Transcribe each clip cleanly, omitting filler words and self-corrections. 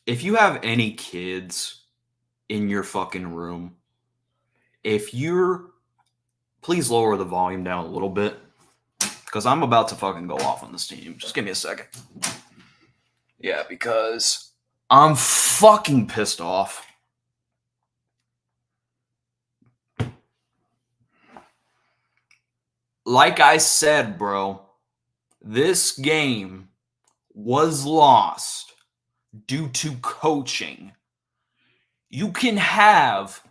If you have any kids in your fucking room, if you're please lower the volume down a little bit because I'm about to fucking go off on this team. Just give me a second. Yeah, because I'm fucking pissed off. Like I said, bro, this game was lost due to coaching. You can have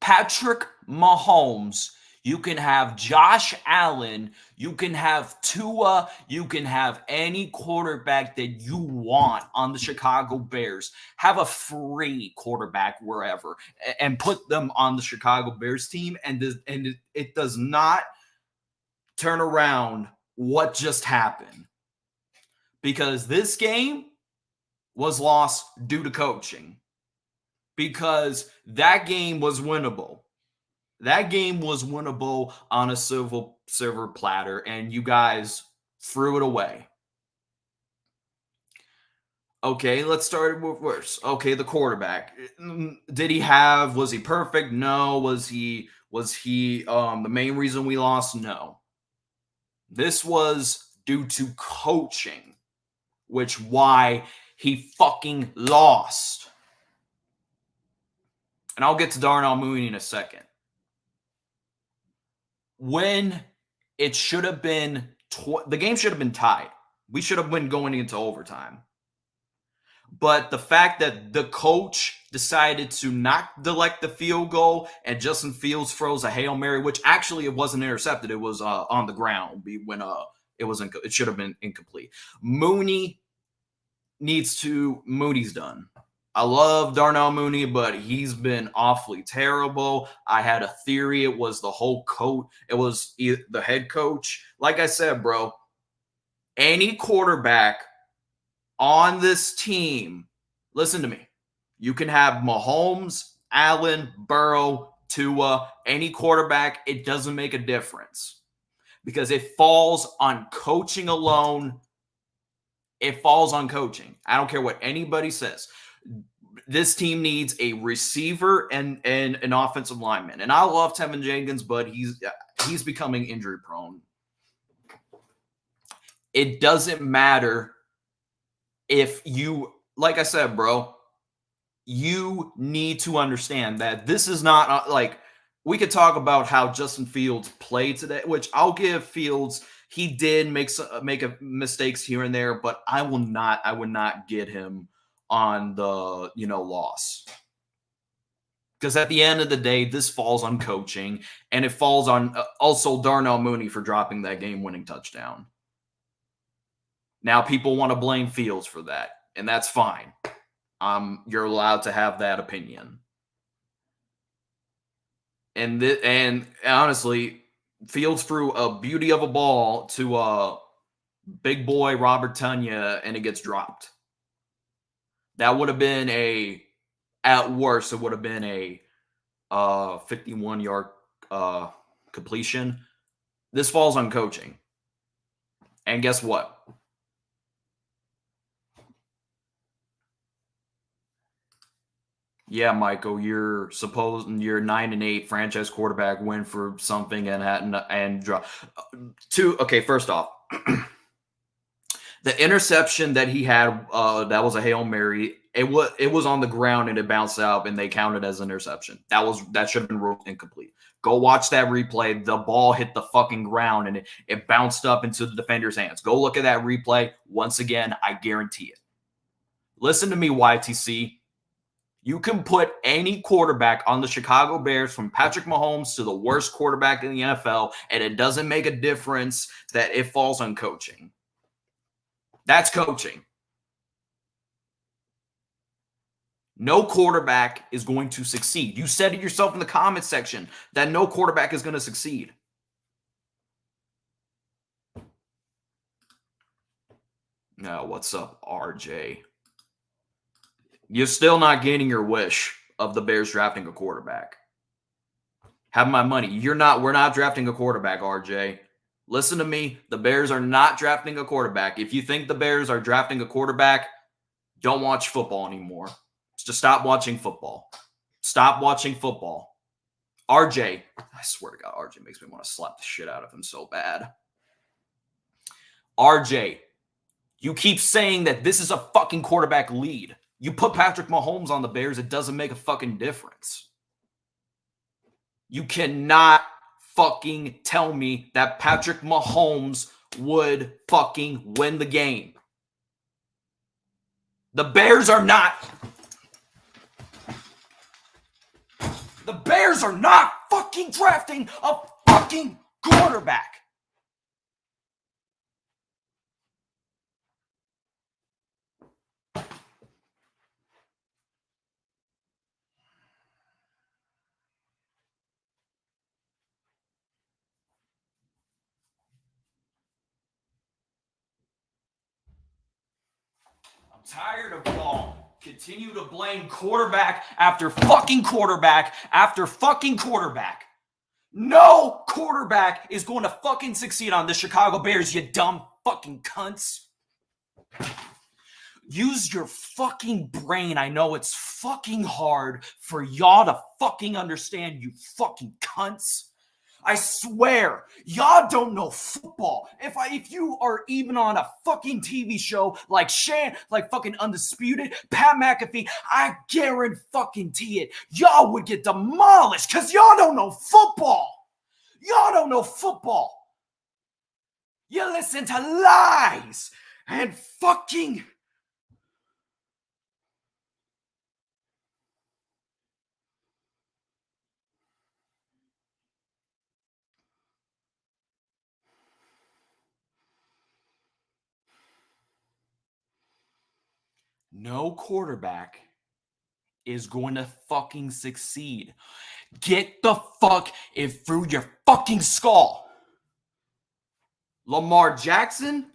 Patrick Mahomes, you can have Josh Allen, you can have Tua, you can have any quarterback that you want on the Chicago Bears. Have a free quarterback wherever and put them on the Chicago Bears team, and it does not turn around what just happened. Because this game was lost due to coaching. Because that game was winnable. That game was winnable on a silver platter, and you guys threw it away. Okay, let's start with worse. Okay, the quarterback. Was he perfect? No. Was he the main reason we lost? No. This was due to coaching, which why he fucking lost. And I'll get to Darnell Mooney in a second. When it should have been, the game should have been tied. We should have been going into overtime. But the fact that the coach decided to not delect the field goal and Justin Fields froze a Hail Mary, which actually it wasn't intercepted. It was on the ground when it should have been incomplete. Mooney's done. I love Darnell Mooney, but he's been awfully terrible. I had a theory it was the whole coach. It was the head coach. Like I said, bro, any quarterback on this team, listen to me. You can have Mahomes, Allen, Burrow, Tua, any quarterback. It doesn't make a difference because it falls on coaching alone. It falls on coaching. I don't care what anybody says. This team needs a receiver and an offensive lineman. And I love Tevin Jenkins, but he's becoming injury prone. It doesn't matter if you, like I said, bro, you need to understand that this is not like we could talk about how Justin Fields played today, which I'll give Fields. He did make mistakes here and there, but I would not get him on the loss, because at the end of the day, this falls on coaching, and it falls on also Darnell Mooney for dropping that game-winning touchdown. Now people want to blame Fields for that, and that's fine. You're allowed to have that opinion. And honestly, Fields threw a beauty of a ball to big boy Robert Tonyan, and it gets dropped. That would have been at worst, it would have been a 51-yard completion. This falls on coaching. And guess what? Yeah, Michael, you're 9-8 franchise quarterback win for something and drop two. Okay, first off, the interception that he had, that was a Hail Mary. It was on the ground and it bounced out and they counted as an interception. That should have been ruled incomplete. Go watch that replay. The ball hit the fucking ground and it bounced up into the defender's hands. Go look at that replay. Once again, I guarantee it. Listen to me, YTC. You can put any quarterback on the Chicago Bears, from Patrick Mahomes to the worst quarterback in the NFL, and it doesn't make a difference that it falls on coaching. That's coaching. No quarterback is going to succeed. You said it yourself in the comments section that no quarterback is going to succeed. Now, what's up, RJ? You're still not getting your wish of the Bears drafting a quarterback. Have my money. We're not drafting a quarterback, RJ. Listen to me. The Bears are not drafting a quarterback. If you think the Bears are drafting a quarterback, Don't watch football anymore. Just stop watching football. Stop watching football. RJ, I swear to God, RJ makes me want to slap the shit out of him so bad. RJ, you keep saying that this is a fucking quarterback lead. You put Patrick Mahomes on the Bears, it doesn't make a fucking difference. You cannot fucking tell me that Patrick Mahomes would fucking win the game. The Bears are not fucking drafting a fucking quarterback. I'm tired of y'all continue to blame quarterback after fucking quarterback after fucking quarterback. No quarterback is going to fucking succeed on the Chicago Bears, you dumb fucking cunts. Use your fucking brain. I know it's fucking hard for y'all to fucking understand, you fucking cunts. I swear, y'all don't know football. If you are even on a fucking TV show like fucking Undisputed, Pat McAfee, I guarantee it, y'all would get demolished because y'all don't know football. Y'all don't know football. You listen to lies and fucking... No quarterback is going to fucking succeed. Get the fuck it through your fucking skull. Lamar Jackson,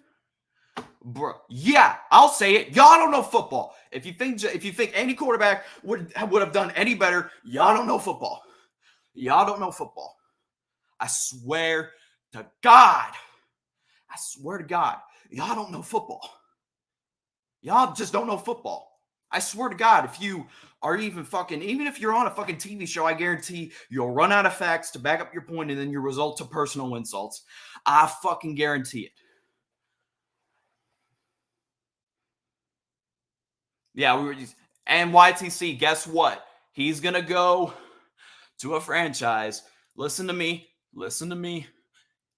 bro. Yeah, I'll say it. Y'all don't know football. If you think any quarterback would have done any better, y'all don't know football. Y'all don't know football. I swear to God. Y'all don't know football. Y'all just don't know football. I swear to God, if you are even if you're on a fucking TV show, I guarantee you'll run out of facts to back up your point and then you result to personal insults. I fucking guarantee it. Yeah, and YTC, guess what? He's going to go to a franchise. Listen to me.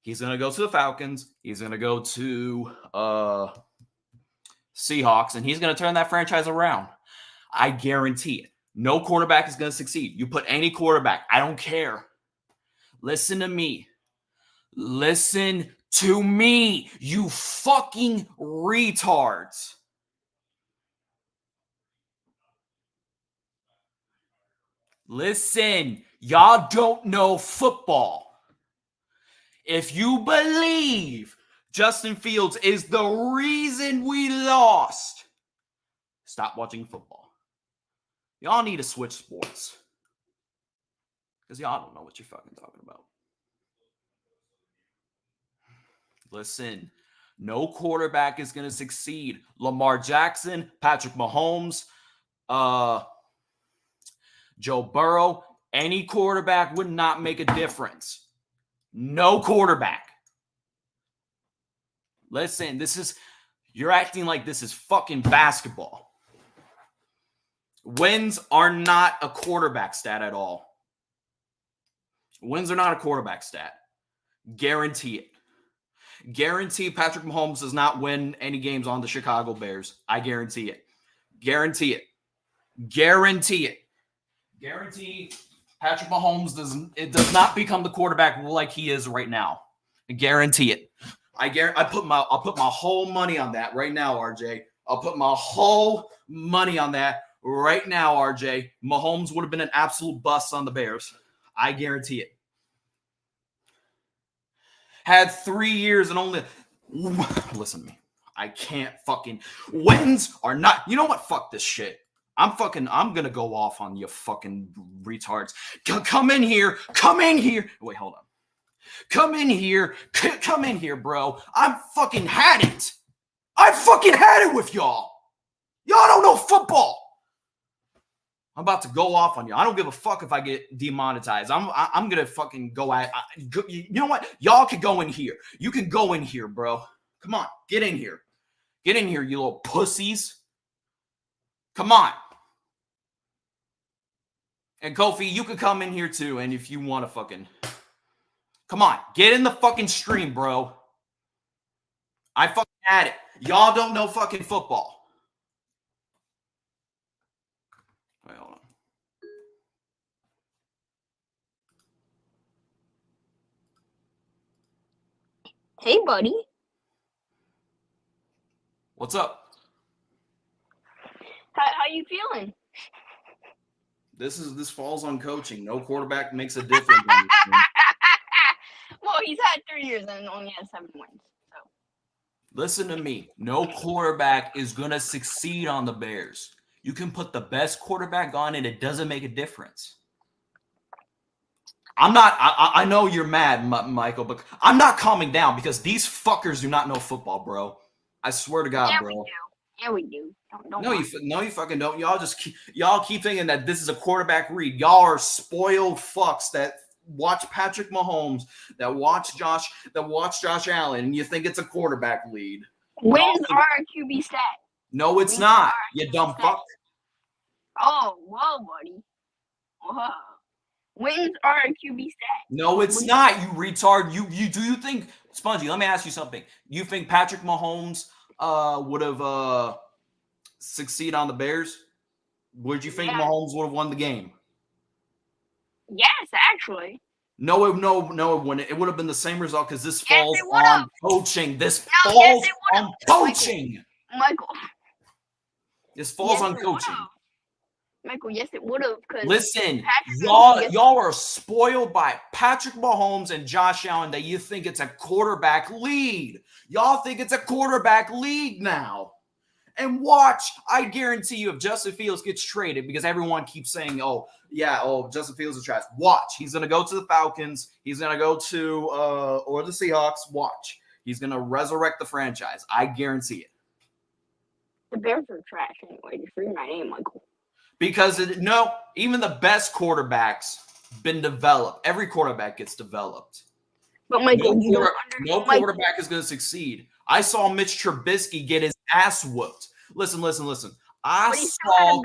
He's going to go to the Falcons. He's going to go to Seahawks, and he's going to turn that franchise around. I guarantee it. No quarterback is going to succeed. You put any quarterback, I don't care. Listen to me. Listen to me, you fucking retards. Listen, y'all don't know football. If you believe Justin Fields is the reason we lost, stop watching football. Y'all need to switch sports. Because y'all don't know what you're fucking talking about. Listen, no quarterback is going to succeed. Lamar Jackson, Patrick Mahomes, Joe Burrow, any quarterback would not make a difference. No quarterback. Listen, you're acting like this is fucking basketball. Wins are not a quarterback stat at all. Wins are not a quarterback stat. Guarantee it. Guarantee Patrick Mahomes does not win any games on the Chicago Bears. I guarantee it. Guarantee it. Guarantee it. Guarantee Patrick Mahomes does not become the quarterback like he is right now. I guarantee it. I'll put my whole money on that right now, RJ. I'll put my whole money on that right now, RJ. Mahomes would have been an absolute bust on the Bears. I guarantee it. Had 3 years and only... Listen to me. I can't fucking... Wins are not... You know what? Fuck this shit. I'm gonna go off on you fucking retards. Come in here. Wait, hold on. Come in here, bro. I fucking had it with y'all. Y'all don't know football. I'm about to go off on you. I don't give a fuck if I get demonetized. I'm gonna fucking go at. You know what? Y'all can go in here. You can go in here, bro. Come on, get in here. Get in here, you little pussies. Come on. And Kofi, you can come in here too. And if you want to fucking, come on, get in the fucking stream, bro. I fucking had it. Y'all don't know fucking football. Wait, hold on. Hey, buddy. What's up? How you feeling? This falls on coaching. No quarterback makes a difference. Well, he's had 3 years and only has 7 wins. So Listen to me. No quarterback is gonna succeed on the Bears. You can put the best quarterback on it. It doesn't make a difference. I'm not. I know you're mad, Michael, but I'm not calming down because these fuckers do not know football, bro. I swear to God, yeah, bro. we do. Yeah, we do. Don't No, you fucking don't. Y'all keep thinking that this is a quarterback read. Y'all are spoiled fucks that watch Patrick Mahomes, that watch Josh Allen, and you think it's a quarterback lead. Wins are a QB stat. No, it's not. You dumb fuck. Oh, whoa, buddy. Whoa. Wins are a QB stat. No, it's not, you retard. You think, Spongy, let me ask you something. You think Patrick Mahomes would have succeeded on the Bears? Would you think Mahomes would have won the game? Yes, actually. No, it wouldn't. It would have been the same result because this falls on coaching. This falls on coaching. Michael. This falls on coaching. Michael, yes, it would have. Listen, y'all are spoiled by Patrick Mahomes and Josh Allen that you think it's a quarterback lead. Y'all think it's a quarterback league now. And watch, I guarantee you, if Justin Fields gets traded, because everyone keeps saying, Justin Fields is trash. Watch, he's going to go to the Falcons. He's going to go to or the Seahawks. Watch, he's going to resurrect the franchise. I guarantee it. The Bears are trash anyway. Just read my name, Michael. Because even the best quarterbacks been developed. Every quarterback gets developed. But Michael, no quarterback is going to succeed. I saw Mitch Trubisky get his ass whooped. Listen. I saw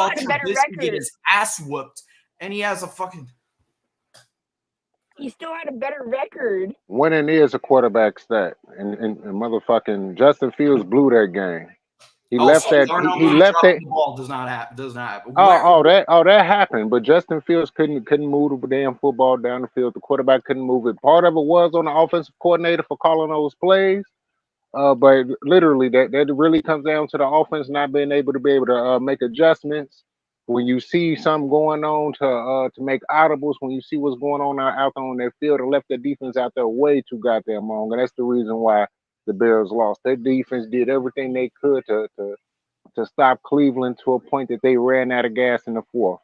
Trubisky get his ass whooped, and he has a fucking. He still had a better record. Winning is a quarterback stat, and motherfucking Justin Fields blew that game. He left that. He left that. The ball does not happen. That happened. But Justin Fields couldn't move the damn football down the field. The quarterback couldn't move it. Part of it was on the offensive coordinator for calling those plays. But literally, that really comes down to the offense not being able to make adjustments. When you see something going on to make audibles, when you see what's going on out there on their field, and left their defense out there way too goddamn long, and that's the reason why the Bears lost. Their defense did everything they could to stop Cleveland to a point that they ran out of gas in the fourth.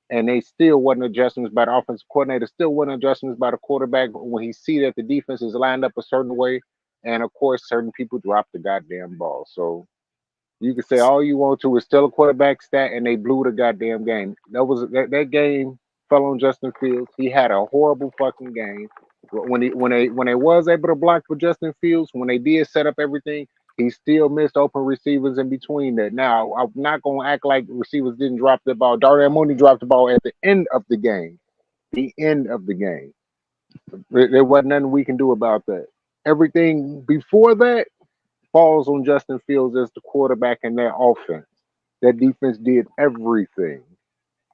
And they still wasn't adjustments by the offensive coordinator, still wasn't adjustments by the quarterback when he see that the defense is lined up a certain way. And of course, certain people drop the goddamn ball. So you can say all you want to, it's still a quarterback stat, and they blew the goddamn game. That game fell on Justin Fields. He had a horrible fucking game. When they was able to block for Justin Fields, when they did set up everything, he still missed open receivers in between that. Now, I'm not going to act like receivers didn't drop the ball. Darnell Mooney dropped the ball at the end of the game. The end of the game. There wasn't nothing we can do about that. Everything before that falls on Justin Fields as the quarterback in their offense. That defense did everything.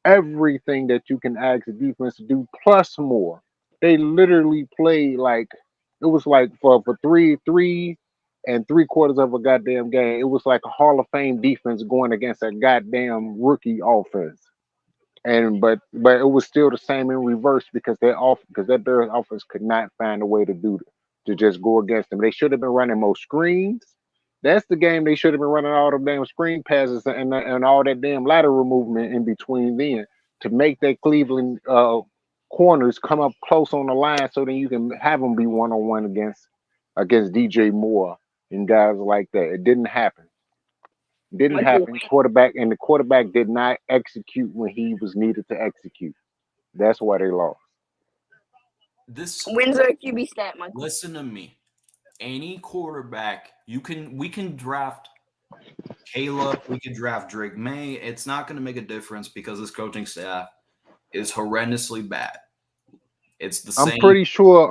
Everything that you can ask the defense to do, plus more. They literally played like it was like for 3 3/4 of a goddamn game. It was like a Hall of Fame defense going against a goddamn rookie offense. But it was still the same in reverse because that Bears offense could not find a way to just go against them. They should have been running more screens. That's the game they should have been running all the damn screen passes and all that damn lateral movement in between then to make that Cleveland corners come up close on the line so then you can have them be one-on-one against DJ Moore and guys like that. It didn't happen. Didn't Michael happen. The quarterback did not execute when he was needed to execute. That's why they lost. This wins are a QB stat, Michael. listen to me. Any quarterback we can draft Caleb, we can draft Drake May. It's not going to make a difference because this coaching staff is horrendously bad. It's the I'm same. pretty sure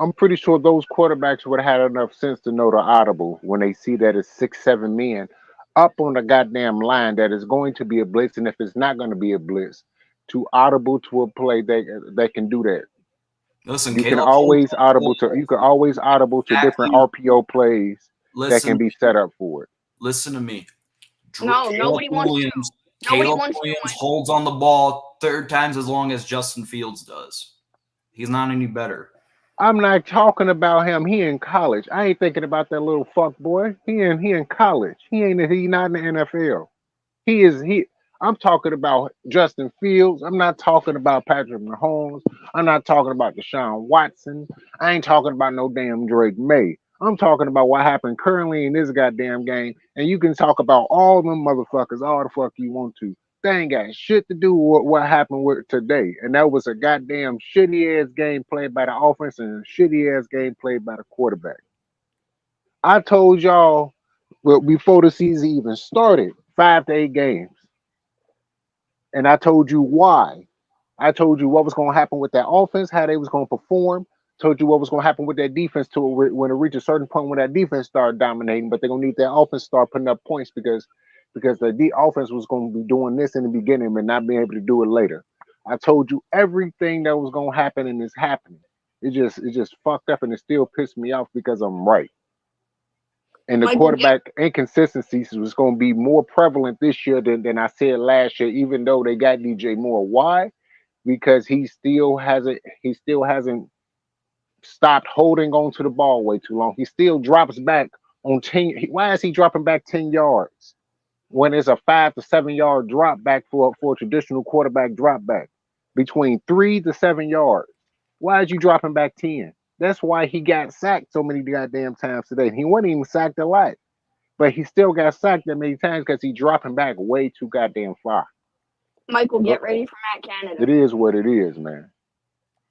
those quarterbacks would have had enough sense to know the audible when they see that it's 6, 7 men up on the goddamn line that is going to be a blitz, and if it's not going to be a blitz, to audible to a play that can do that. Listen, You can Caleb always Holmes- audible to different RPO plays that can be set up for it. Listen to me. No, nobody wants to. Nobody Caleb wants to, Williams Michael. holds on the ball 3 times as long as Justin Fields does. He's not any better. I'm not talking about him. He in college. I ain't thinking about that little fuck boy. He in college. He not in the NFL. I'm talking about Justin Fields. I'm not talking about Patrick Mahomes. I'm not talking about Deshaun Watson. I ain't talking about no damn Drake May. I'm talking about what happened currently in this goddamn game. And you can talk about all them motherfuckers all the fuck you want to. They ain't got shit to do with what happened with today. And that was a goddamn shitty ass game played by the offense and a shitty ass game played by the quarterback. I told y'all before the season even started, 5 to 8 games. And I told you why. I told you what was going to happen with that offense, how they was going to perform. Told you what was going to happen with that defense when it reached a certain point when that defense started dominating. But they're going to need that offense to start putting up points because the offense was going to be doing this in the beginning and not being able to do it later. I told you everything that was going to happen and it's happening. It just fucked up and it still pissed me off because I'm right. And the quarterback inconsistencies was going to be more prevalent this year than I said last year, even though they got DJ Moore. Why? Because he still hasn't stopped holding on to the ball way too long. He still drops back on 10. Why is he dropping back 10 yards when it's a 5 to 7 yard drop back for a traditional quarterback drop back between 3 to 7 yards? Why is you dropping back 10? That's why he got sacked so many goddamn times today. He wasn't even sacked a lot, but he still got sacked that many times because he's dropping back way too goddamn far. Michael, get ready for Matt Canada. It is what it is, man.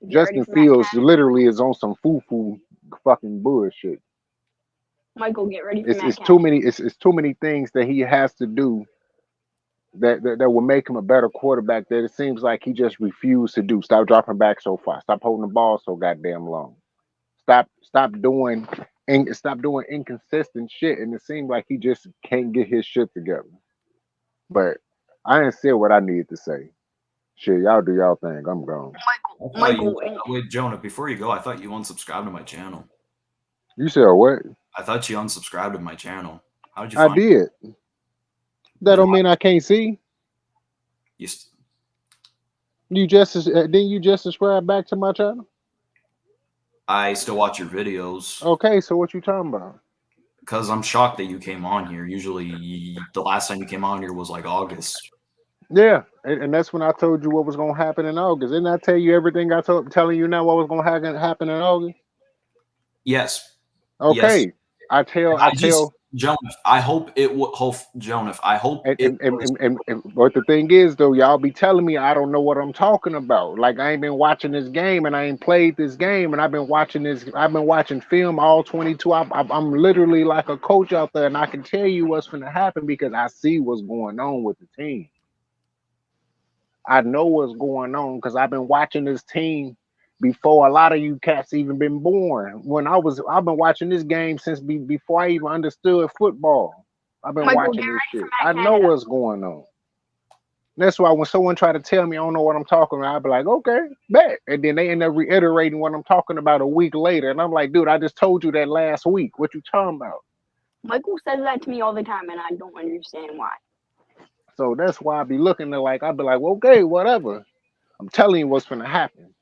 Justin Fields literally is on some foo-foo fucking bullshit. Michael, get ready for Matt It's Canada. it's too many things that he has to do that will make him a better quarterback that it seems like he just refused to do. Stop dropping back so far. Stop holding the ball so goddamn long. Stop doing inconsistent shit, and it seems like he just can't get his shit together. But I didn't say what I needed to say. Shit, y'all do y'all thing. I'm gone. Michael, Wait, Jonah, before you go, I thought you unsubscribed to my channel. You said what? I thought you unsubscribed to my channel. How did you I find did. That don't mean I can't see. You Didn't you just subscribe back to my channel? I still watch your videos. Okay, so what you talking about? Because I'm shocked that you came on here. Usually, the last time you came on here was like August. Yeah, and that's when I told you what was going to happen in August. Didn't I tell you everything telling you now what was going to happen in August? Yes. Okay. Yes. I tell Jonah, I hope it will. Jonah, I hope it. But the thing is, though, y'all be telling me I don't know what I'm talking about. Like I ain't been watching this game, and I ain't played this game, and I've been watching film all 22. I'm literally like a coach out there, and I can tell you what's going to happen because I see what's going on with the team. I know what's going on because I've been watching this team before a lot of you cats even been born. I've been watching this game since before I even understood football. I've been watching this shit. I know what's going on. That's why when someone try to tell me I don't know what I'm talking about, I'll be like, okay, bet. And then they end up reiterating what I'm talking about a week later. And I'm like, dude, I just told you that last week. What you talking about? Michael says that to me all the time, and I don't understand why. So that's why I be looking at I'll be like, well, okay, whatever. I'm telling you what's gonna happen.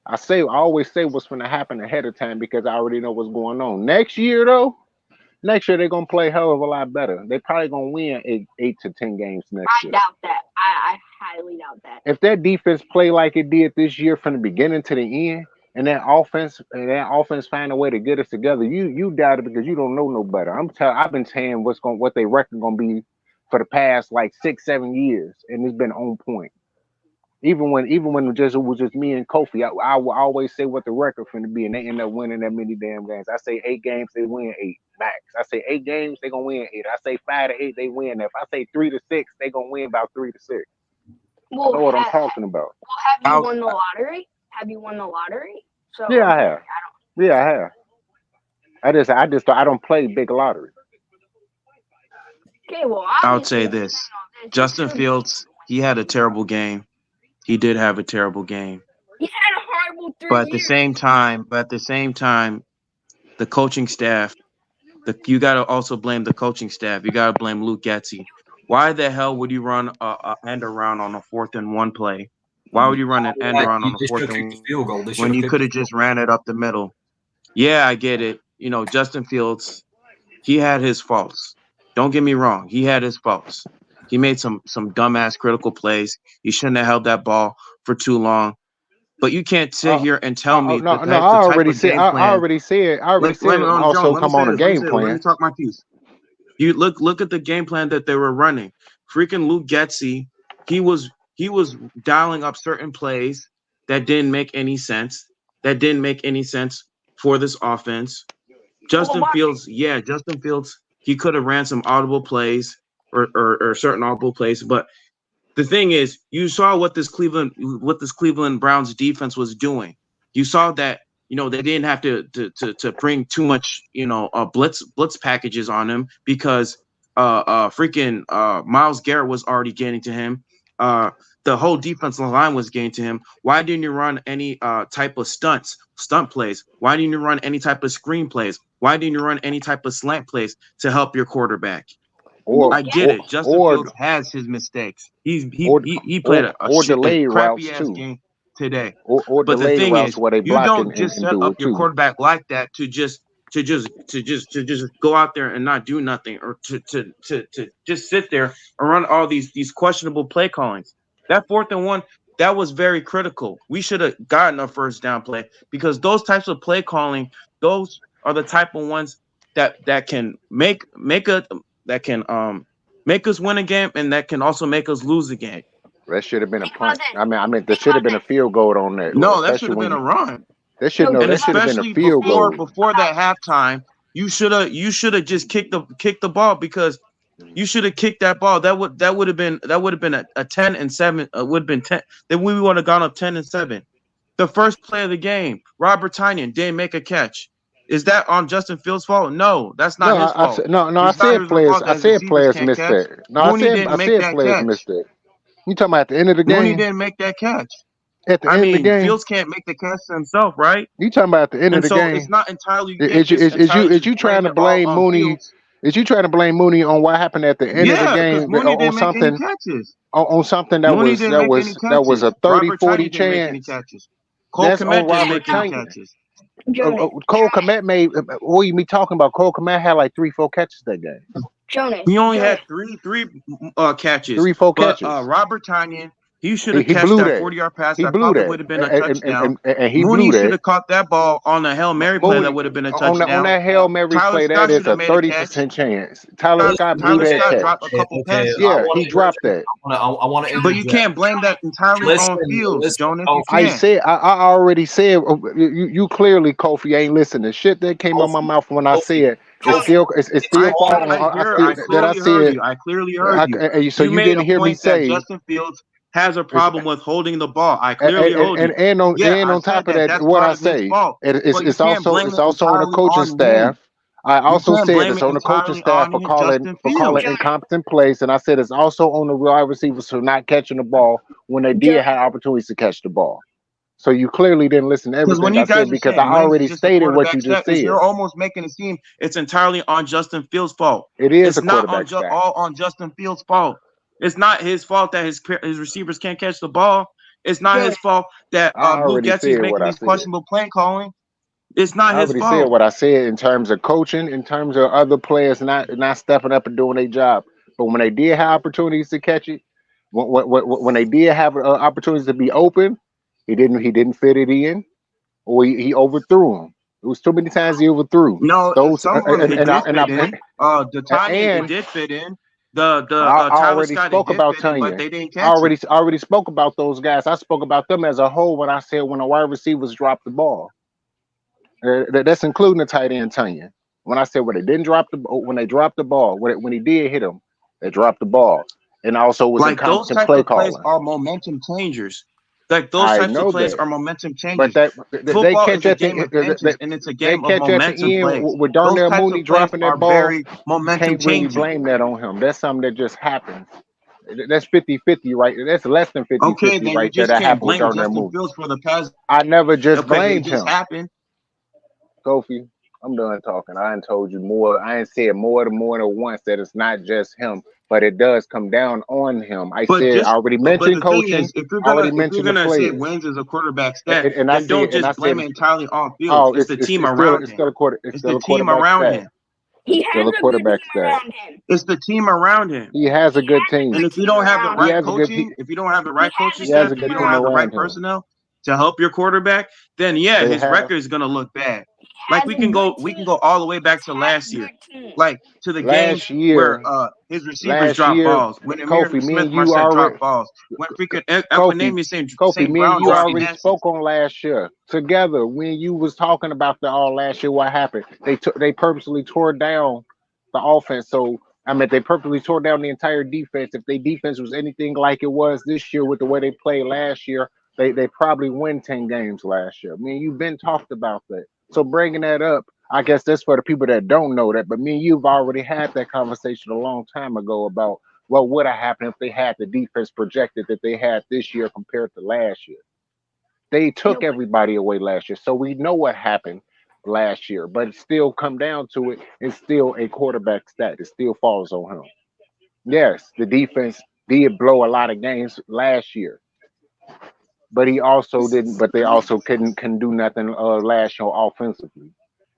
I always say what's gonna happen ahead of time because I already know what's going on. Next year they're gonna play a hell of a lot better. They're probably gonna win 8 to 10 games next year. I doubt that. I highly doubt that. If that defense play like it did this year from the beginning to the end, and that offense find a way to get us together. You doubt it because you don't know no better. I've been saying what they record gonna be for the past like 6-7 years, and it's been on point. Even when it was just me and Kofi, I will always say what the record finna be, and they end up winning that many damn games. I say 8 games, they win 8 max. I say 8 games, they gonna win 8. I say 5 to 8, they win. If I say 3 to 6, they gonna win about 3 to 6. I know Well, what I'm talking about. have you I'll, won the lottery? Have you won the lottery? So Yeah, I have. Yeah, I have. I don't play big lottery. okay. Well, I would obviously, say if you this: know this, Justin you should. Fields, he had a terrible game. He did have a terrible game, He's had a horrible 3 but at the years. same time, the coaching staff, you got to also blame the coaching staff. You got to blame Luke Getsy. Why the hell would you run a end around on a 4th and 1 play? Why would you run an end around on a They should 4th have and kicked the field goal. They should when have you kicked could the have field just ran it up the middle? Yeah, I get it. You know, Justin Fields, he had his faults. Don't get me wrong. He had his faults. He made some dumbass critical plays. He shouldn't have held that ball for too long. But you can't sit here and tell me No, that no. the I type already of said. game I plan. already said. I already said. Jones, Also, let me come say on a this. Let me game say this. Let me plan. talk my piece. You look at the game plan that they were running. Freaking Luke Getsy, he was dialing up certain plays that didn't make any sense. That didn't make any sense for this offense. Justin Fields, he could have ran some audible plays or certain audible plays, but the thing is, you saw what this Cleveland Browns defense was doing. You saw that they didn't have to bring too much blitz packages on him because freaking Myles Garrett was already getting to him. The whole defensive line was getting to him. Why didn't you run any type of stunt plays? Why didn't you run any type of screen plays? Why didn't you run any type of slant plays to help your quarterback? I get it. Justin Fields has his mistakes. He played a crappy ass game today. But the thing is, you don't just set up your quarterback like that to just go out there and not do nothing, or to just sit there and run all these questionable play callings. That 4th and 1, that was very critical. We should have gotten a first down play because those types of play calling, those are the type of ones that can make us win a game, and that can also make us lose a game. That should have been a punt. I mean, there should have been a field goal on that. No, that should have been a run. That should have been a field goal. Before that halftime, you should have just kicked the ball, because you should have kicked that ball. That would have been a 10-7. Would have been 10. Then we would have gone up 10-7. The first play of the game, Robert Tonyan didn't make a catch. Is that on Justin Fields' fault? No, that's not his fault. I said players missed that. No, I said players missed that. You talking about at the end of the game? Mooney didn't make that catch. At the end of the game, Fields can't make the catch himself, right? You talking about at the end of the game? It's not entirely. Is you trying to blame Mooney? Fields. Is you trying to blame Mooney on what happened at the end of the game on something? On something that was a 30-40 chance. Cole Kmet didn't make any catches. Cole Kmet made. What are you talking about? Cole Kmet had like 3-4 catches that game. Jonas, he only had three catches. 3-4 catches. Robert Tonyan, he should have catched that 40-yard pass. That probably would have been a touchdown. And Mooney should have caught that ball on a Hail Mary play. That would have been a touchdown. On that Hail Mary play, that is a 30% chance. Tyler Scott blew that catch. Dropped a couple passes. Yeah, he dropped that. I want to. But you can't blame that entirely on Fields, Jonas. I already said. You clearly, Kofi, ain't listening. Shit that came out my mouth when I said. It's still falling. I clearly heard you. So you didn't hear me say Justin Fields has a problem with holding the ball. I clearly heard you. And on top of that, what I say, it's also on the coaching staff. I also said it's on the coaching staff for calling incompetent plays, and I said it's also on the wide receivers for not catching the ball when they did have opportunities to catch the ball. So you clearly didn't listen to everything I said, because I already stated what you just said. You're almost making it seem it's entirely on Justin Fields' fault. It is. It's not all on Justin Fields' fault. It's not his fault that his receivers can't catch the ball. It's not his fault that Luke Getsy is making these questionable play calling. It's not his fault. I already said what I said in terms of coaching, in terms of other players not stepping up and doing their job. But when they did have opportunities to catch it, when they did have opportunities to be open, he didn't fit it in, or he overthrew him. It was too many times he overthrew No, those. some of them it did And fit in. The Tanya, it and did fit in. The I Tyler already Scott, it spoke did about fit in, but Tanya. they didn't I catch it. already spoke about those guys. I spoke about them as a whole when I said when the wide receivers drop the ball. That's including the tight end Tanya. When I said when they didn't drop the when they dropped the ball, when he did hit him, they dropped the ball, and also was Like those incompetent type play of plays calling. are momentum changers. Like those I types of know plays that, are momentum but changers. they Football catch is a at game of inches and it's a they game of catch at the momentum end plays. with Those Darnell types Mooney of plays dropping are that ball. very You momentum can't really changing. blame that on him. That's something that just happens. That's 50-50 right. That's less than Okay, 50-50 then you right there. just That can't happened with blame Darnell Justin Mooney. Fields for the pass. I never just Okay, it blamed just him. happened. Kofi, I'm done talking. I ain't told you more. I ain't said more than once that it's not just him, but it does come down on him. I But said I just already but mentioned the thing coaching, is, already if you're mentioned the gonna say players, wins as a quarterback stat, and I then don't said just blame it entirely on Fields. oh, It's the team around it's him. still a quarter, it's It's still the a team quarterback around stat. him. He It's still has a a good quarterback team stat. around him. It's the team around him. He has a good Has a team. And good if you team don't have the around He him. right has a good coaching, if you don't have the He right has coaching a he has staff, a good if good you team don't team have the around right around him. personnel to help your quarterback, then yeah, They his have record is gonna look bad. him. Like He has a good we can team. go all the way back to He has last a year. good team. Like to the games last where year. his receivers Last drop year, balls, when Amir Kofi, me Smith and you Marset already drop balls, when freaking Kofi, Equinemius Kofi, St. me and Brown you drop already passes. spoke on last year together. When you was talking about the all last year, what happened? They purposely tore down the offense. So I mean, they purposely tore down the entire defense. If their defense was anything like it was this year with the way they played last year, they probably win 10 games last year. I mean, you've been talked about that. So bringing that up, I guess that's for the people that don't know that. But me and you've already had that conversation a long time ago about what would have happened if they had the defense projected that they had this year compared to last year. They Yeah, took everybody away last year, so we know what happened last year. But it still come down to it, it's still a quarterback stat. It still falls on him. Yes, the defense did blow a lot of games last year, but he also didn't. But they also couldn't do nothing last year offensively.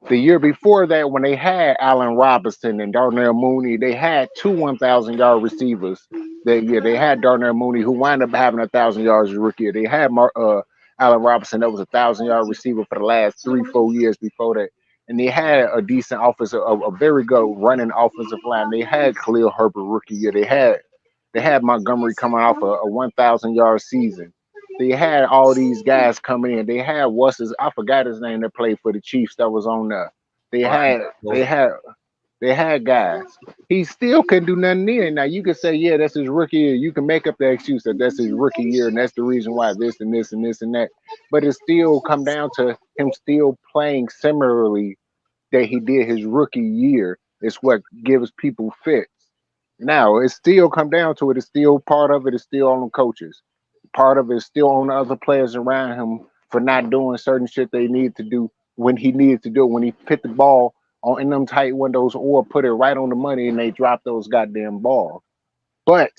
The year before that, when they had Allen Robinson and Darnell Mooney, they had two 1,000-yard receivers. They had Darnell Mooney, who wound up having 1,000 yards as a rookie. They had Allen Robinson, that was 1,000-yard receiver for the last 3-4 years before that. And they had a decent offensive, a very good running offensive line. They had Khalil Herbert rookie year. They had Montgomery coming off a 1,000-yard season. They had all these guys coming in. They had I forgot his name that played for the Chiefs that was on there. They Brian had they Dable. had they had guys. He still couldn't do nothing then. Now you can say, yeah, that's his rookie year. You can make up the excuse that that's his rookie year and that's the reason why this and this and this and that. But it still come down to him still playing similarly that he did his rookie year is what gives people fits. Now it still come down to it. It's still part of it is still on the coaches. Part of it is still on the other players around him for not doing certain shit they need to do when he needed to do it, when he put the ball on in them tight windows or put it right on the money and they drop those goddamn balls. But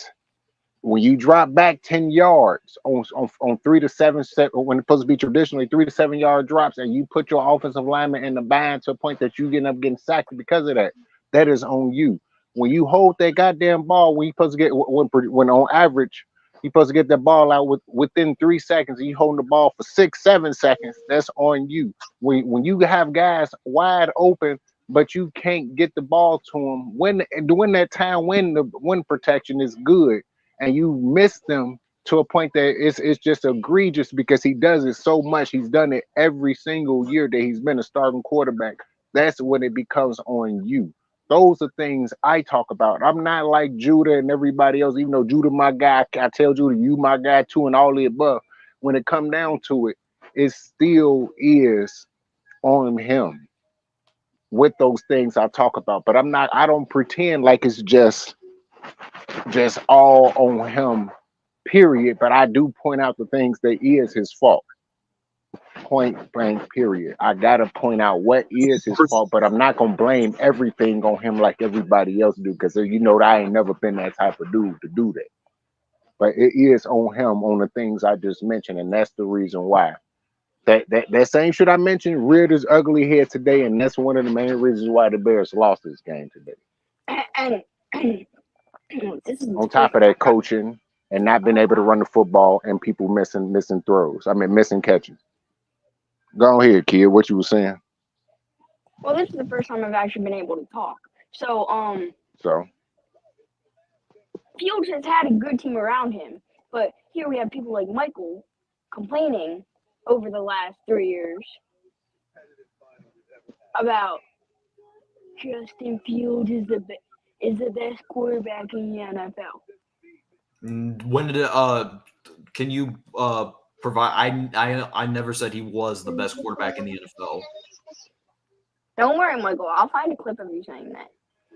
when you drop back 10 yards on 3 to 7 when it's supposed to be traditionally 3 to 7 yard drops and you put your offensive lineman in the bind to a point that you end up getting sacked because of that, that is on you. When you hold that goddamn ball, when you supposed to get when on average you're supposed to get that ball out within 3 seconds and you holding the ball for 6-7 seconds, that's on you. When you have guys wide open but you can't get the ball to them when during that time when the wind protection is good and you miss them to a point that it's just egregious because he does it so much. He's done it every single year that he's been a starting quarterback. That's when it becomes on you. Those are things I talk about. I'm not like Judah and everybody else, even though Judah my guy, I tell Judah you my guy too, and all the above. When it come down to it, it still is on him with those things I talk about. But I don't pretend like it's just all on him, period. But I do point out the things that is his fault. Point blank, period. I gotta point out what is his fault, but I'm not gonna blame everything on him like everybody else do, because you know that I ain't never been that type of dude to do that. But it is on him on the things I just mentioned, and that's the reason why. That same shit I mentioned reared his ugly head today, and that's one of the main reasons why the Bears lost this game today. And this is On top of that, coaching and not being able to run the football and people missing throws. I mean, missing catches. Go ahead, kid. What you were saying? Well, this is the first time I've actually been able to talk. So, So Fields has had a good team around him, but here we have people like Michael complaining over the last 3 years about Justin Fields is the best quarterback in the NFL. When did can you provide? I never said he was the best quarterback in the NFL. Don't worry, Michael. I'll find a clip of you saying that.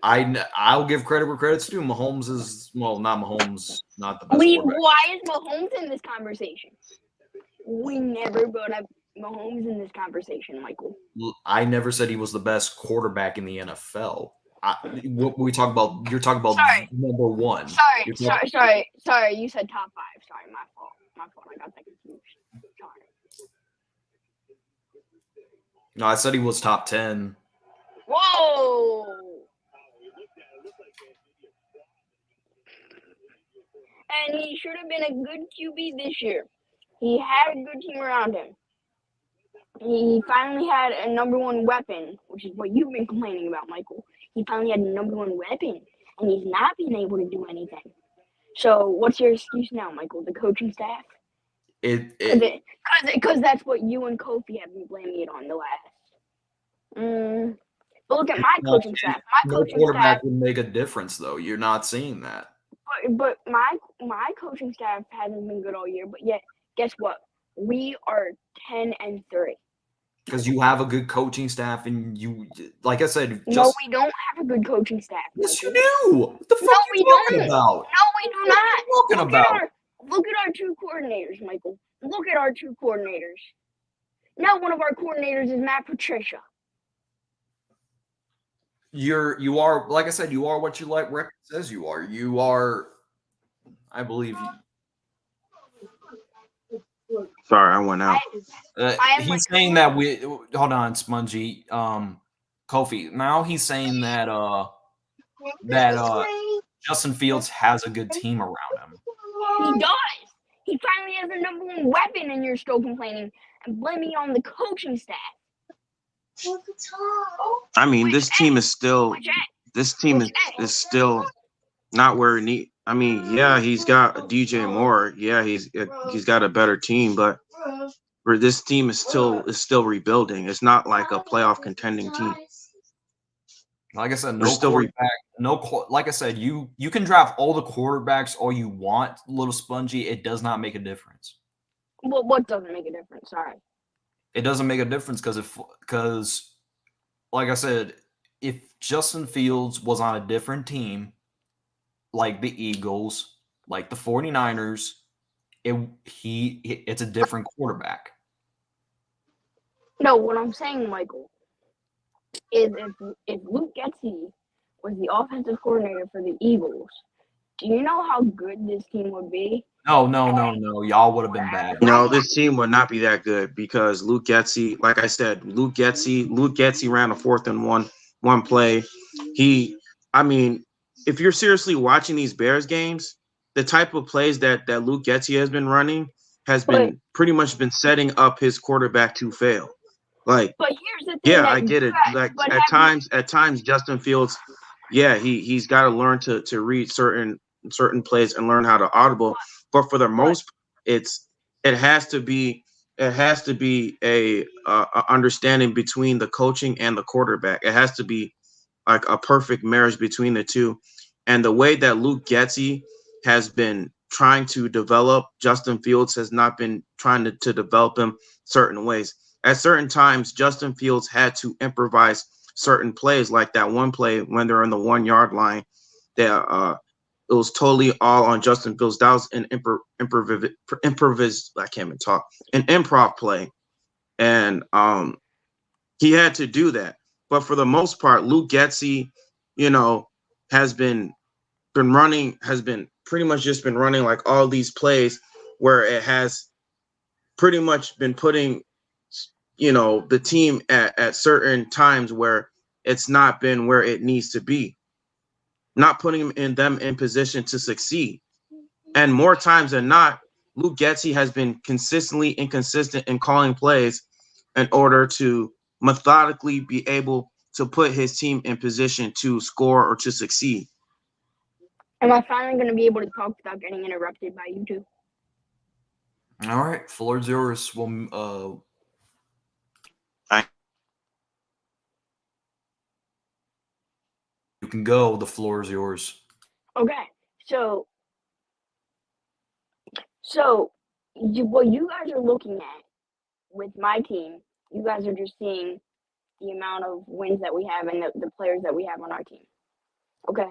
I'll give credit where credit's due. Mahomes is not Mahomes, not the best quarterback. Why is Mahomes in this conversation? We never brought up Mahomes in this conversation, Michael. I never said he was the best quarterback in the NFL. What we talk about, you're talking about Sorry. number one. Sorry. You said top 5. Sorry, my fault. I got that confused. Sorry. No, I said he was top 10. Whoa! And he should have been a good QB this year. He had a good team around him. He finally had a number one weapon, which is what you've been complaining about, Michael. He finally had a number one weapon, and he's not been able to do anything. So what's your excuse now, Michael? The coaching staff? Because that's what you and Kofi have been blaming it on the last. But look at my coaching staff. No quarterback would make a difference, though. You're not seeing that. But my coaching staff hasn't been good all year. But yet, guess what? We are 10-3. Because you have a good coaching staff, and you, like I said, no, we don't have a good coaching staff. Yes, you do. What the fuck No, are we you talking don't. about? No, we do not. What are you talking about? Look at our 2 coordinators, Michael. Look at our 2 coordinators. Now one of our coordinators is Matt Patricia. You are, like I said, you are what you like record says you are. You are, I believe you. Sorry, I went out. He's saying that hold on, Spongy. Kofi. Now he's saying that Justin Fields has a good team around him. He does. He finally has a number one weapon, and you're still complaining and blaming it on the coaching staff. I mean, this team is still not where it needs. I mean, yeah, he's got DJ Moore. Yeah, he's got a better team, but this team is still rebuilding. It's not like a playoff contending team. Like I said, like I said, you can draft all the quarterbacks all you want, little Spongy. It does not make a difference. Well, what doesn't make a difference? Sorry. It doesn't make a difference because, like I said, if Justin Fields was on a different team, like the Eagles, like the 49ers, it's a different quarterback. No, what I'm saying, Michael, is if Luke Getsy was the offensive coordinator for the Eagles, do you know how good this team would be? No. Y'all would have been bad. No, this team would not be that good because Luke Getsy, like I said, Luke Getsy ran a 4th and one play. If you're seriously watching these Bears games, the type of plays that Luke Getsy has been running has been pretty much been setting up his quarterback to fail. Like, but here's the thing. Yeah, I get it. Like at times, Justin Fields, yeah, he's got to learn to read certain plays and learn how to audible. But for the most, it has to be a understanding between the coaching and the quarterback. It has to be like a perfect marriage between the two. And the way that Luke Getsy has been trying to develop Justin Fields has not been trying to develop him certain ways. At certain times, Justin Fields had to improvise certain plays, like that one play when they're on the 1 yard line. That it was totally all on Justin Fields. That was an improv play, and he had to do that. But for the most part, Luke Getsy, has been pretty much just been running like all these plays where it has pretty much been putting, the team at certain times where it's not been where it needs to be, not putting them in position to succeed. And more times than not, Luke Getsy has been consistently inconsistent in calling plays in order to methodically be able to put his team in position to score or to succeed. Am I finally going to be able to talk without getting interrupted by you two? All right, floor's yours. Well, you can go. The floor is yours. Okay, so what you guys are looking at with my team, you guys are just seeing the amount of wins that we have and the players that we have on our team. Okay,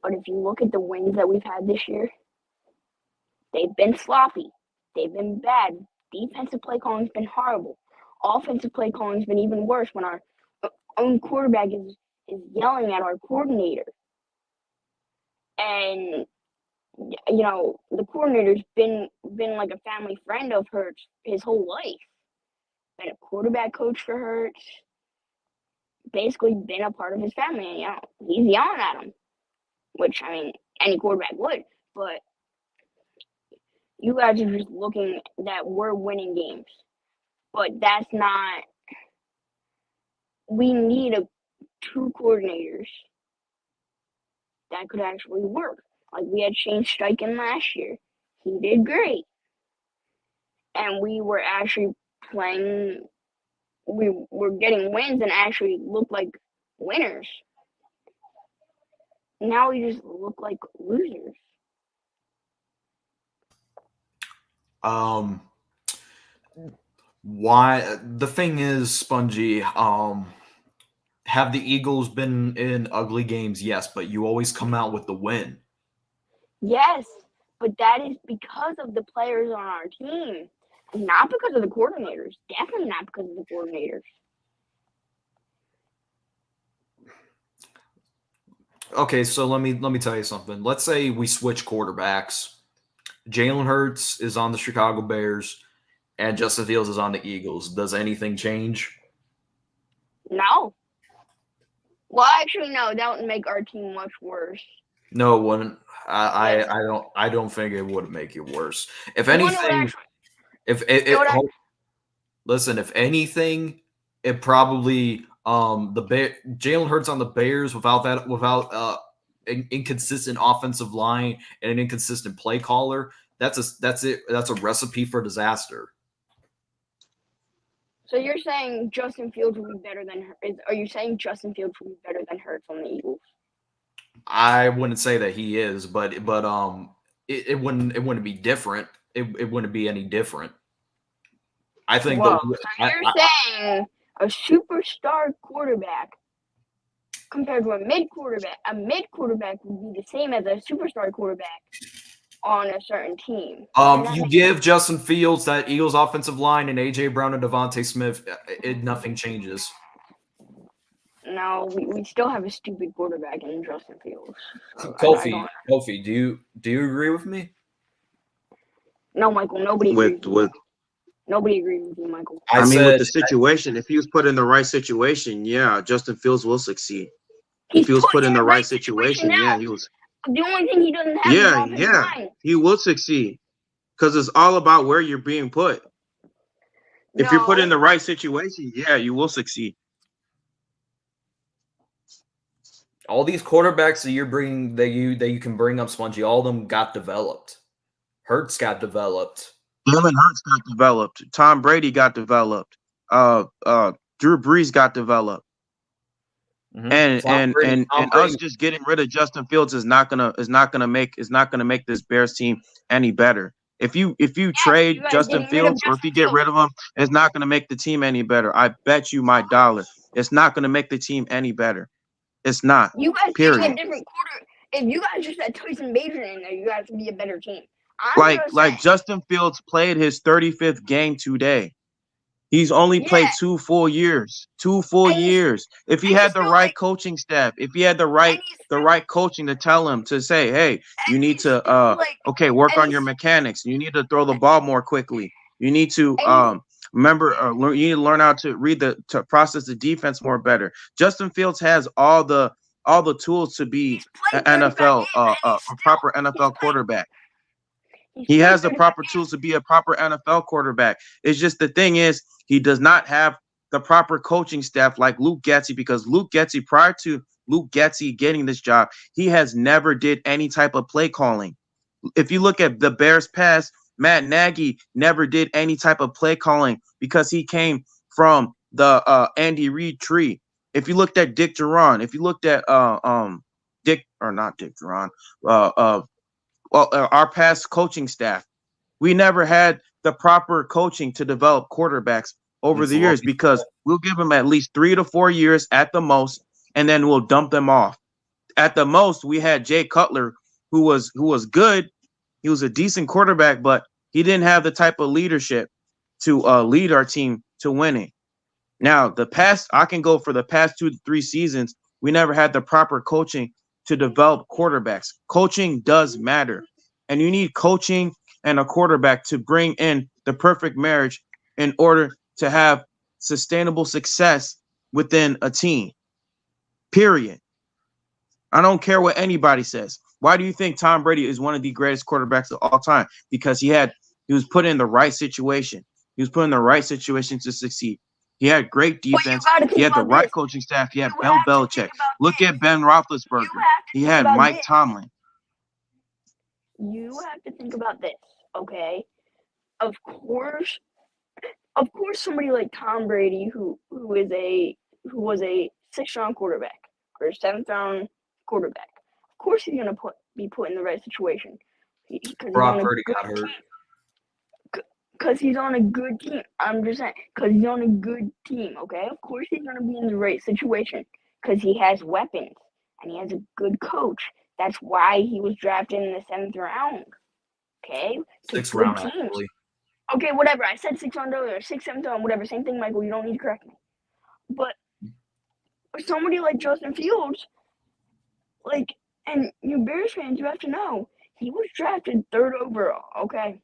but if you look at the wins that we've had this year, they've been sloppy. They've been bad. Defensive play calling's been horrible. Offensive play calling's been even worse when our own quarterback is yelling at our coordinator. And you know, the coordinator's been like a family friend of Hurts his whole life. Been a quarterback coach for Hurts. Basically been a part of his family. And, you know, he's yelling at him, which, I mean, any quarterback would. But you guys are just looking that we're winning games. But that's not. We need two coordinators that could actually work. Like, we had Shane Steichen last year. He did great. And we were actually playing, we were getting wins and actually looked like winners. Now we just look like losers. Why? The thing is, Spongy, have the Eagles been in ugly games? Yes, but you always come out with the win. Yes, but that is because of the players on our team, not because of the coordinators. Definitely not because of the coordinators. Okay, so let me tell you something. Let's say we switch quarterbacks. Jalen Hurts is on the Chicago Bears, and Justin Fields is on the Eagles. Does anything change? No. Well, actually, no. That would make our team much worse. No, it wouldn't. I don't think it would make it worse. If anything, listen, if anything, it probably Jalen Hurts on the Bears without inconsistent offensive line and an inconsistent play caller. That's a recipe for disaster. So you're saying Justin Fields will be better than? Are you saying Justin Fields will be better than Hurts on the Eagles? I wouldn't say that he is, but it wouldn't be different. It wouldn't be any different. I think. Whoa, so you're saying a superstar quarterback compared to a mid quarterback would be the same as a superstar quarterback on a certain team. You give Justin Fields that Eagles offensive line and AJ Brown and Devontae Smith, nothing changes. No, we still have a stupid quarterback in Justin Fields. Kofi, do you agree with me? No, Michael. Nobody agrees with you, Michael. I mean, with the situation, if he was put in the right situation, yeah, Justin Fields will succeed. If he was put in the right situation, yeah, he was. The only thing he doesn't have is offensive line. He will succeed because it's all about where you're being put. If you're put in the right situation, yeah, you will succeed. All these quarterbacks that you're bringing, that you can bring up, Spongy, all of them got developed. Hurts got developed. Jalen Hurts got developed. Tom Brady got developed. Drew Brees got developed. Mm-hmm. And us just getting rid of Justin Fields is not gonna make this Bears team any better. If you trade Justin Fields or if you get rid of him, it's not gonna make the team any better. I bet you my dollar. It's not gonna make the team any better. It's not. You guys period. A different quarter. If you guys just had Tyson Bagent in there, you guys would be a better team. Like Justin Fields played his 35th game today. He's only played 2 full years. 2 full years. If he had the right coaching staff, if he had the right coaching to tell him to say, hey, you need to work on your mechanics. You need to throw the ball more quickly. You need to you need to learn how to to process the defense more better. Justin Fields has all the tools to be an NFL a proper NFL quarterback. He has the proper tools to be a proper NFL quarterback. It's just the thing is he does not have the proper coaching staff like Luke Getsy, because Luke Getsy, prior to Luke Getsy getting this job, he has never did any type of play calling. If you look at the Bears past, Matt Nagy never did any type of play calling because he came from the Andy Reid tree. If you looked at Dick Duran, if you looked at Dick or not Dick Duran, our past coaching staff, we never had the proper coaching to develop quarterbacks over the years because we'll give them at least 3 to 4 years at the most, and then we'll dump them off. At the most, we had Jay Cutler, who was good. He was a decent quarterback, but he didn't have the type of leadership to lead our team to winning. Now, I can go for the past 2 to 3 seasons, we never had the proper coaching to develop quarterbacks. Coaching does matter, and you need coaching and a quarterback to bring in the perfect marriage in order to have sustainable success within a team. Period. I don't care what anybody says. Why do you think Tom Brady is one of the greatest quarterbacks of all time? Because he was put in the right situation. He was put in the right situation to succeed. He had great defense. He had the right coaching staff. He had Bill Belichick. Look at Ben Roethlisberger. He had Mike Tomlin. You have to think about this, okay? Of course, somebody like Tom Brady, who was a 6th-round quarterback or 7th-round quarterback, of course he's gonna be put in the right situation. Brock Purdy got hurt. Because he's on a good team. I'm just saying, because he's on a good team, okay? Of course he's gonna be in the right situation because he has weapons and he has a good coach. That's why he was drafted in the 7th round. Okay? 6th round, actually. Okay, whatever. I said 6th round earlier, 6th, 7th round, whatever. Same thing, Michael. You don't need to correct me. But somebody like Justin Fields, and you Bears fans, you have to know, he was drafted 3rd overall, okay?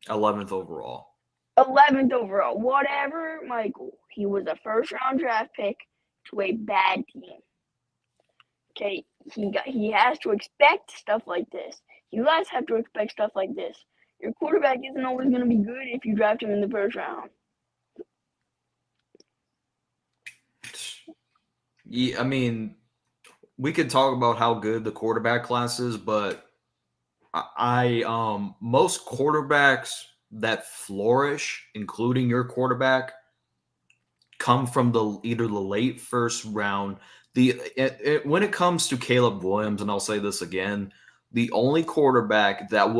11th overall. 11th overall. Whatever, Michael. He was a 1st-round draft pick to a bad team. Okay, he has to expect stuff like this. You guys have to expect stuff like this. Your quarterback isn't always going to be good if you draft him in the 1st round. Yeah, I mean, we could talk about how good the quarterback class is, but most quarterbacks that flourish, including your quarterback, come from either the late 1st round. When it comes to Caleb Williams, and I'll say this again, the only quarterback that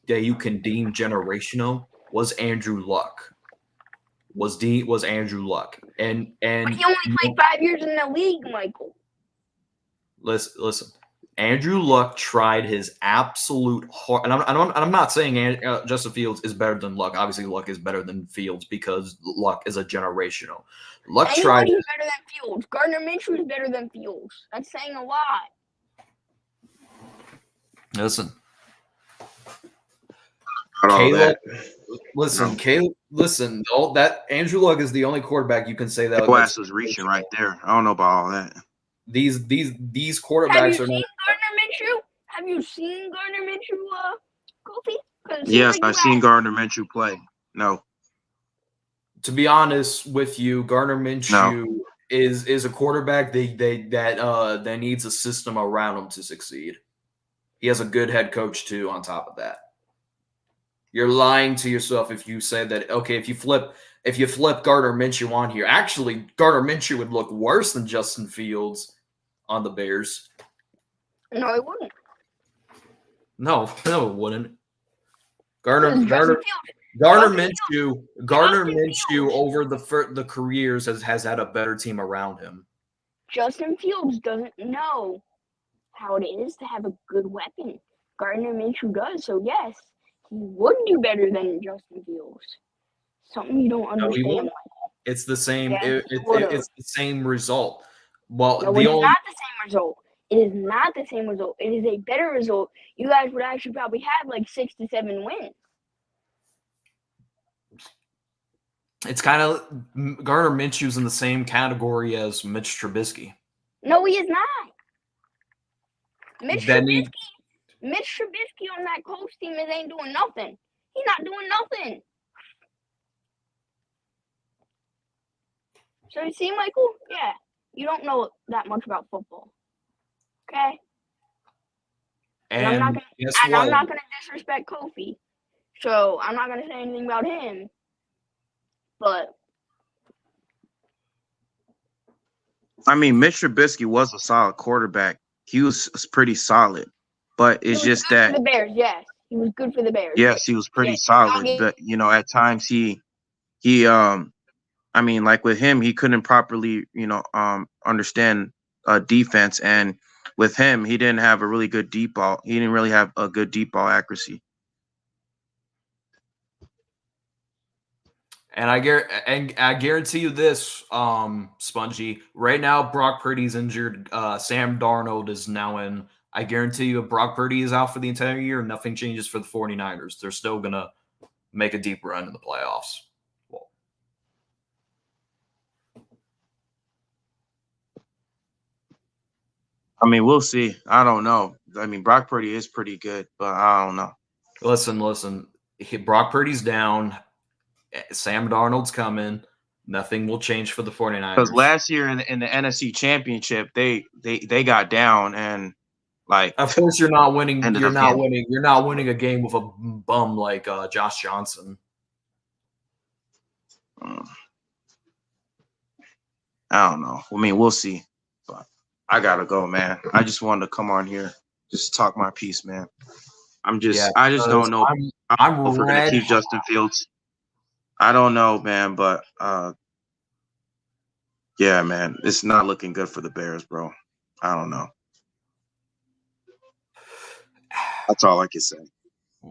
you can deem generational was Andrew Luck. Was Andrew Luck, and But he only played 5 years in the league, Michael. Listen. Andrew Luck tried his absolute hard, and I'm not saying Justin Fields is better than Luck. Obviously, Luck is better than Fields because Luck is a generational. Anybody's better than Fields. Gardner Minshew is better than Fields. That's saying a lot. Listen, Caleb. All that Andrew Luck is the only quarterback you can say that. Glass was reaching right there. I don't know about all that. These quarterbacks are. Have you seen Gardner Minshew, Kofi? Yes, I've seen Gardner Minshew play. No. To be honest with you, Gardner Minshew is a quarterback that needs a system around him to succeed. He has a good head coach too. On top of that, you're lying to yourself if you say that. Okay, if you flip Gardner Minshew on here, actually Gardner Minshew would look worse than Justin Fields on the Bears. No, it wouldn't. No, it wouldn't. Gardner Minshew over the careers has had a better team around him. Justin Fields doesn't know how it is to have a good weapon. Gardner Minshew does, so yes, he would do better than Justin Fields. Something you don't understand. It's the same. Yes, it's the same result. Well, no, it's not the same result. It is not the same result. It is a better result. You guys would actually probably have like 6 to 7 wins. It's kind of Gardner Minshew's in the same category as Mitch Trubisky. No, he is not. Mitch Trubisky on that Colts team ain't doing nothing. He's not doing nothing. So you see, Michael? Yeah, you don't know that much about football. Okay? And I'm not And gonna guess and I'm what? not gonna disrespect Kofi. So I'm not gonna say anything about him. But I mean, Mitch Trubisky was a solid quarterback. He was pretty solid, but he it's was just good for that the Bears, yes. He was good for the Bears. yes, he was pretty Yeah, I'll solid, give but at times he I mean, like with him, he couldn't properly understand defense, and with him, he didn't have a really good deep ball. He didn't really have a good deep ball accuracy. And I guarantee you this, Spongy. Right now, Brock Purdy's injured. Sam Darnold is now in. I guarantee you, if Brock Purdy is out for the entire year, nothing changes for the 49ers. They're still going to make a deep run in the playoffs. Well, I mean, we'll see. I don't know. I mean, Brock Purdy is pretty good, but I don't know. listen. Brock Purdy's down. Sam Darnold's coming. Nothing will change for the 49ers. Because last year in the NFC Championship, they got down and like. Of course, you're not winning. Ended You're up not getting- winning. You're not winning a game with a bum like Josh Johnson. I don't know. I mean, we'll see. But I gotta go, man. I just wanted to come on here, just talk my piece, man. I just don't know. I'm if we're gonna keep Justin Fields. I don't know, man, but yeah, man, it's not looking good for the Bears, bro. I don't know. That's all I can say.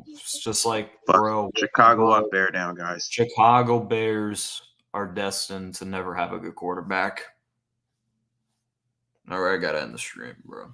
It's just like, But bro, Chicago up, Bear down, guys. Chicago Bears are destined to never have a good quarterback. All right, I gotta end the stream, bro.